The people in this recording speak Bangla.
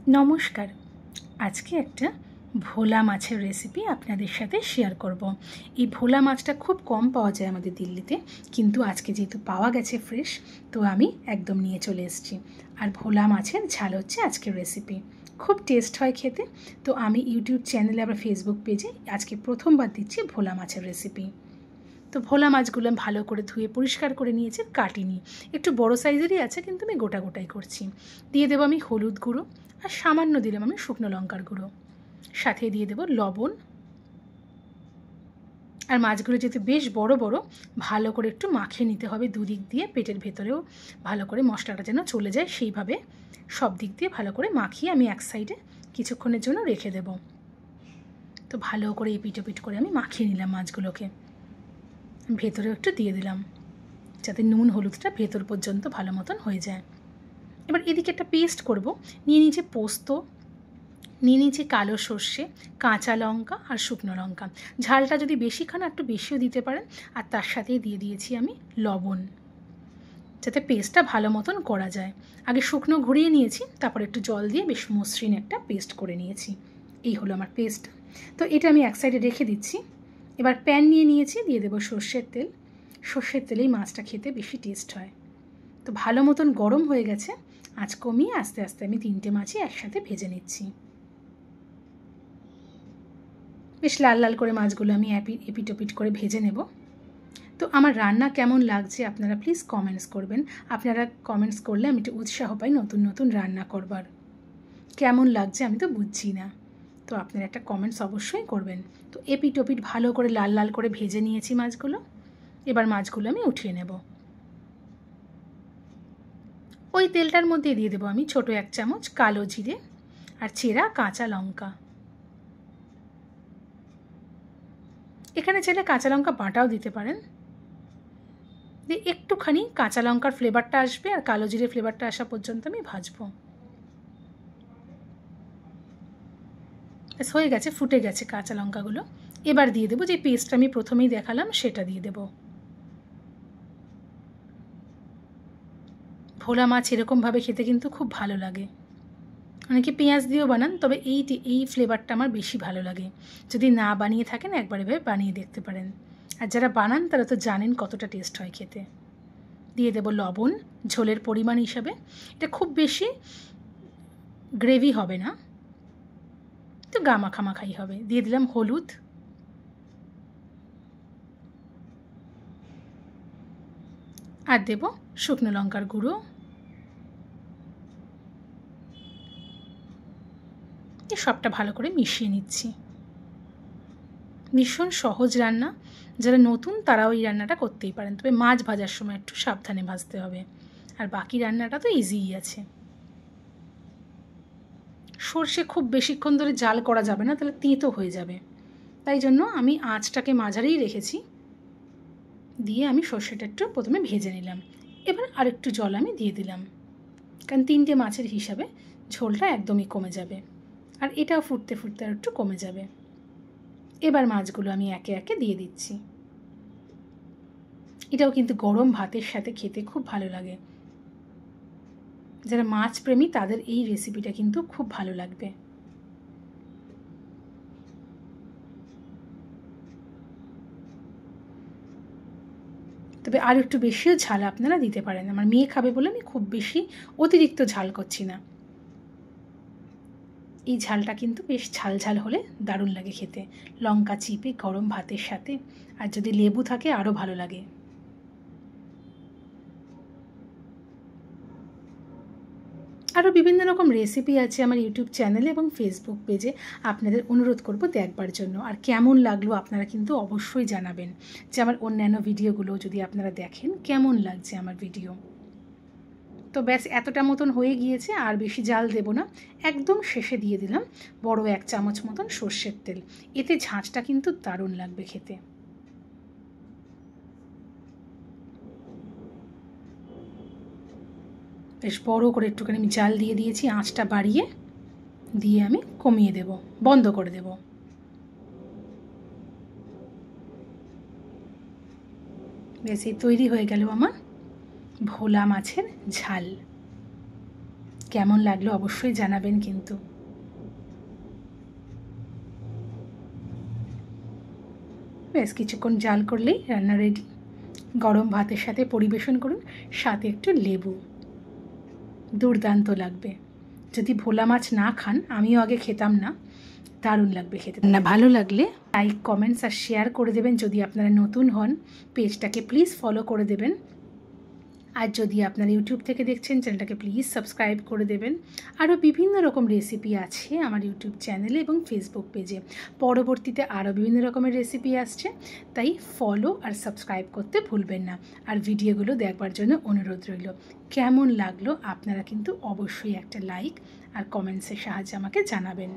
নমস্কার। আজকে একটা ভোলা মাছের রেসিপি আপনাদের সাথে শেয়ার করব। এই ভোলা মাছটা খুব কম পাওয়া যায় আমাদের দিল্লিতে, কিন্তু আজকে যেহেতু পাওয়া গেছে ফ্রেশ, তো আমি একদম নিয়ে চলে এসেছি। আর ভোলা মাছের ঝাল হচ্ছে আজকের রেসিপি। খুব টেস্ট হয় খেতে। তো আমি ইউটিউব চ্যানেলে আবার ফেসবুক পেজে আজকে প্রথমবার দিচ্ছি ভোলা মাছের রেসিপি। তো ভোলা মাছগুলো আমি ভালো করে ধুয়ে পরিষ্কার করে নিয়েছি, কাটিনি। একটু বড় সাইজেরই আছে, কিন্তু আমি গোটা গোটাই করছি। দিয়ে দেবো আমি হলুদ গুঁড়ো, আর সামান্য দিলাম আমি শুকনো লঙ্কার গুঁড়ো। সাথে দিয়ে দেবো লবণ। আর মাছগুলো যেহেতু বেশ বড় বড়, ভালো করে একটু মাখিয়ে নিতে হবে দুদিক দিয়ে, পেটের ভেতরেও ভালো করে মশলাটা যেন চলে যায়, সেইভাবে সব দিক দিয়ে ভালো করে মাখিয়ে আমি এক সাইডে কিছুক্ষণের জন্য রেখে দেব। তো ভালো করে এপিট ওপিট করে আমি মাখিয়ে নিলাম মাছগুলোকে। ভেতরেও একটু দিয়ে দিলাম, যাতে নুন হলুদটা ভেতর পর্যন্ত ভালো মতন হয়ে যায়। এবার এদিকে একটা পেস্ট করব। নিয়ে নিয়েছি পোস্ত, নিয়ে নিয়েছি কালো সর্ষে, কাঁচা লঙ্কা আর শুকনো লঙ্কা। ঝালটা যদি বেশি খান একটু বেশিও দিতে পারেন। আর তার সাথেই দিয়ে দিয়েছি আমি লবণ, যাতে পেস্টটা ভালো মতন করা যায়। আগে শুকনো ঘুরিয়ে নিয়েছি, তারপর একটু জল দিয়ে বেশ মসৃণ একটা পেস্ট করে নিয়েছি। এই হলো আমার পেস্ট। তো এটা আমি এক সাইডে রেখে দিচ্ছি। এবার প্যান নিয়ে নিয়েছি, দিয়ে দেবো সর্ষের তেল। সর্ষের তেলেই মাছটা খেতে বেশি টেস্ট হয়। তো ভালো মতন গরম হয়ে গেছে। আঁচ কমিয়ে আস্তে আস্তে আমি 3টে মাছই একসাথে ভেজে নিচ্ছি। বেশ লাল লাল করে মাছগুলো আমি এপিট ওপিট করে ভেজে নেব। তো আমার রান্না কেমন লাগছে আপনারা প্লিজ কমেন্টস করবেন। আপনারা কমেন্টস করলে আমি একটু উৎসাহ পাই নতুন নতুন রান্না করবার। কেমন লাগছে আমি তো বুঝছি না, তো আপনারা একটা কমেন্টস অবশ্যই করবেন। তো এপিট ওপিট ভালো করে লাল লাল করে ভেজে নিয়েছি মাছগুলো। এবার মাছগুলো আমি উঠিয়ে নেব। ওই তেলটার মধ্যে দিয়ে দেবো আমি ছোটো 1 চামচ কালো জিরে আর চেরা কাঁচা লঙ্কা। এখানে চাইলে কাঁচা লঙ্কা বাটাও দিতে পারেন। দিয়ে একটুখানি কাঁচা লঙ্কার ফ্লেভারটা আসবে আর কালো জিরে ফ্লেভারটা আসা পর্যন্ত আমি ভাজবো। হয়ে গেছে, ফুটে গেছে কাঁচা লঙ্কাগুলো। এবার দিয়ে দেবো যে পেস্টটা আমি প্রথমেই দেখালাম, সেটা দিয়ে দেবো। ভোলা মাছ এরকমভাবে খেতে কিন্তু খুব ভালো লাগে। অনেকে পেঁয়াজ দিয়েও বানান, তবে এই ফ্লেভারটা আমার বেশি ভালো লাগে। যদি না বানিয়ে থাকেন একবার এভাবে বানিয়ে দেখতে পারেন। আর যারা বানান তারা তো জানেন কতটা টেস্ট হয় খেতে। দিয়ে দেবো লবণ ঝোলের পরিমাণ হিসাবে। এটা খুব বেশি গ্রেভি হবে না, তো গা মাখামাখাই হবে। দিয়ে দিলাম হলুদ, আর দেব শুকনো লঙ্কার গুঁড়ো। সবটা ভালো করে মিশিয়ে নিচ্ছি। ভীষণ সহজ রান্না, যারা নতুন তারাও এই রান্নাটা করতেই পারেন, তবে মাছ ভাজার সময় একটু সাবধানে ভাজতে হবে। আর বাকি রান্নাটা তো ইজিই আছে। সর্ষে খুব বেশিক্ষণ ধরে জাল করা যাবে না, তাহলে তেঁতো হয়ে যাবে। তাই জন্য আমি আঁচটাকে মাঝারেই রেখেছি। দিয়ে আমি সর্ষেটা একটু প্রথমে ভেজে নিলাম। এবার আরেকটু জল আমি দিয়ে দিলাম, কারণ 3টে মাছের হিসাবে ঝোলটা একদমই কমে যাবে। আর এটাও ফুটতে ফুটতে আর একটু কমে যাবে। এবার মাছগুলো আমি একে একে দিয়ে দিচ্ছি। এটাও কিন্তু গরম ভাতের সাথে খেতে খুব ভালো লাগে। যারা মাছ প্রেমী তাদের এই রেসিপিটা কিন্তু খুব ভালো লাগবে। তবে আর একটু বেশিও ঝাল আপনারা দিতে পারেন। আমার মেয়ে খাবে বলে আমি খুব বেশি অতিরিক্ত ঝাল করছি না। এই ঝালটা কিন্তু বেশ ঝাল ঝাল হলে দারুণ লাগে খেতে, লঙ্কা চিপে গরম ভাতের সাথে। আর যদি লেবু থাকে আরও ভালো লাগে। আরও বিভিন্ন রকম রেসিপি আছে আমার ইউটিউব চ্যানেলে এবং ফেসবুক পেজে, আপনাদের অনুরোধ করব দেখবার জন্য। আর কেমন লাগলো আপনারা কিন্তু অবশ্যই জানাবেন, যে আমার অন্যান্য ভিডিওগুলো যদি আপনারা দেখেন কেমন লাগছে আমার ভিডিও। তো ব্যাস এতটা মতন হয়ে গিয়েছে, আর বেশি জাল দেব না। একদম শেষে দিয়ে দিলাম বড় 1 চামচ মতন সর্ষের তেল। এতে ঝাঁঝটা কিন্তু দারুণ লাগবে খেতে। বেশ বড় করে একটুখানি আমি জাল দিয়ে দিয়েছি, আঁচটা বাড়িয়ে দিয়ে আমি কমিয়ে দেব, বন্ধ করে দেব। বেশ এই তৈরি হয়ে গেল আমার ভোলা মাছের ঝাল। কেমন লাগলো অবশ্যই জানাবেন কিন্তু। ব্যাস কিছুক্ষণ জাল করলেই রান্না রেডি। গরম ভাতের সাথে পরিবেশন করুন, সাথে একটু লেবু, দুর্দান্ত লাগবে। যদি ভোলা মাছ না খান, আমিও আগে খেতাম না, দারুণ লাগবে খেতে। না ভালো লাগলে লাইক, কমেন্টস আর শেয়ার করে দেবেন। যদি আপনারা নতুন হন, পেজটাকে প্লিজ ফলো করে দেবেন। আর যদি আপনারা ইউটিউব থেকে দেখছেন, চ্যানেলটাকে প্লিজ সাবস্ক্রাইব করে দেবেন। আরও বিভিন্ন রকম রেসিপি আছে আমার ইউটিউব চ্যানেলে এবং ফেসবুক পেজে। পরবর্তীতে আরও বিভিন্ন রকমের রেসিপি আসছে, তাই ফলো আর সাবস্ক্রাইব করতে ভুলবেন না। আর ভিডিওগুলো দেখবার জন্য অনুরোধ রইল। কেমন লাগলো আপনারা কিন্তু অবশ্যই একটা লাইক আর কমেন্টসের সাহায্যে আমাকে জানাবেন।